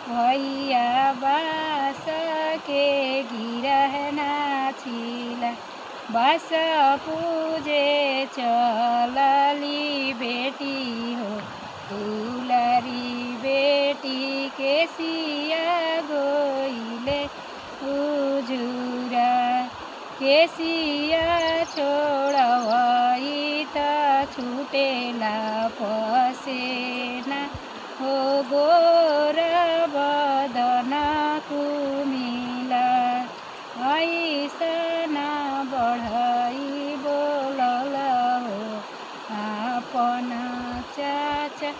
भैया बास के गिरहना छिला बास पूजे चलली बेटी हो दुलारी बेटी के सिया गोइले उजुरा केसिया छोड़वई त छुटेला पसेना हो गोर बदन कुमिला ऐसन बढ़ई बोलल हो आपन चाचा